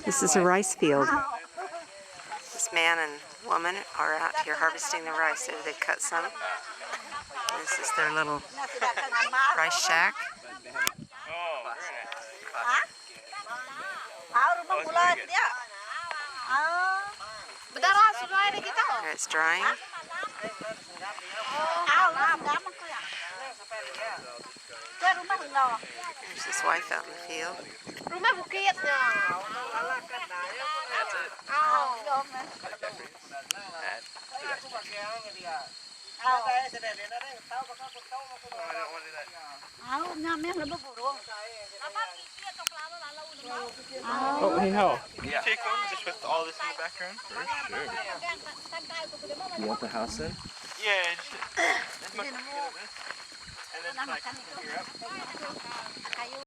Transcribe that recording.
This is a rice field. This man and woman are out here harvesting the rice. They cut some. This is their little rice shack. There it's drying. There's his wife out in the field. Oh, hey, Hal. Can you take one just with all this in the background? For sure. You want the house in? Yeah, just as much as you get of this. And then like, here up.